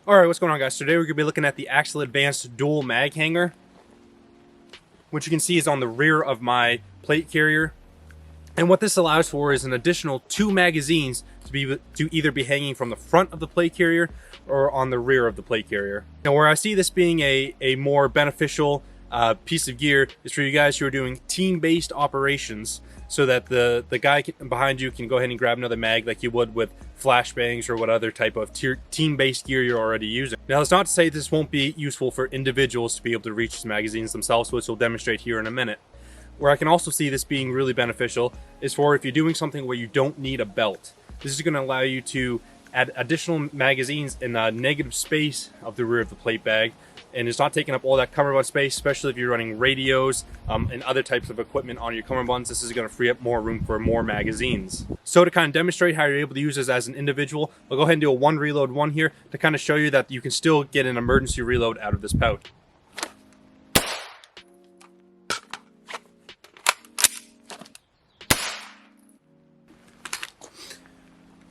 Alright, what's going on, guys? Today we're going to be looking at the AXL Advanced Dual Mag Hanger, which you can see is on the rear of my plate carrier. And what this allows for is an additional 2 magazines to either be hanging from the front of the plate carrier or on the rear of the plate carrier. Now, where I see this being a more beneficial piece of gear is for you guys who are doing team-based operations, so that the guy behind you can go ahead and grab another mag like you would with flashbangs or what other type of team-based gear you're already using. Now, that's not to say this won't be useful for individuals to be able to reach these magazines themselves, which we'll demonstrate here in a minute. Where I can also see this being really beneficial is for if you're doing something where you don't need a belt. This is going to allow you to add additional magazines in the negative space of the rear of the plate bag, and it's not taking up all that cummerbund space, especially if you're running radios and other types of equipment on your cummerbunds. This is going to free up more room for more magazines. So to kind of demonstrate how you're able to use this as an individual, I'll go ahead and do a 1 reload 1 here to kind of show you that you can still get an emergency reload out of this pouch.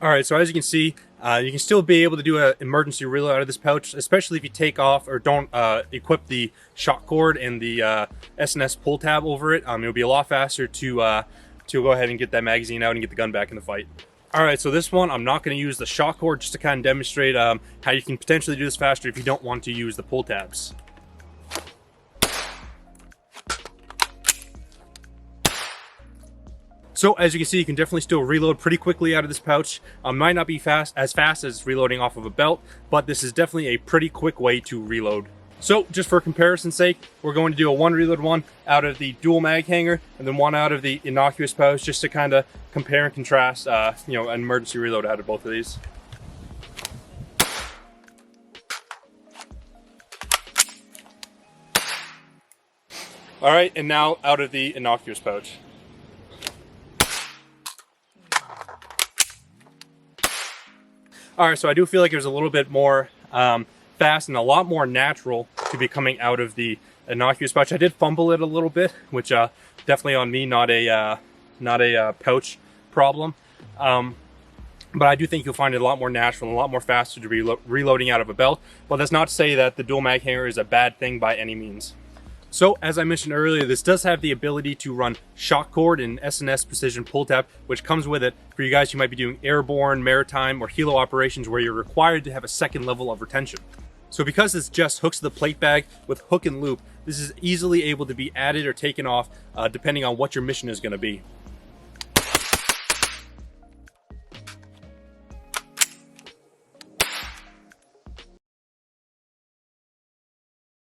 Alright, so as you can see, you can still be able to do an emergency reload out of this pouch, especially if you take off or don't equip the shock cord and the S&S pull tab over it. It'll be a lot faster to go ahead and get that magazine out and get the gun back in the fight. Alright, so this one, I'm not going to use the shock cord, just to kind of demonstrate how you can potentially do this faster if you don't want to use the pull tabs. So as you can see, you can definitely still reload pretty quickly out of this pouch. Might not be as fast as reloading off of a belt, but this is definitely a pretty quick way to reload. So just for comparison's sake, we're going to do a 1 reload 1 out of the dual mag hanger and then 1 out of the innocuous pouch, just to kind of compare and contrast an emergency reload out of both of these. Alright, and now out of the innocuous pouch. Alright, so I do feel like it was a little bit more fast and a lot more natural to be coming out of the innocuous pouch. I did fumble it a little bit, which definitely on me, not a pouch problem. But I do think you'll find it a lot more natural and a lot more faster to be reloading out of a belt. But that's not to say that the dual mag hanger is a bad thing by any means. So, as I mentioned earlier, this does have the ability to run shock cord and S&S precision pull tab, which comes with it for you guys who might be doing airborne, maritime, or helo operations where you're required to have a second level of retention. So because this just hooks the plate bag with hook and loop, this is easily able to be added or taken off depending on what your mission is going to be.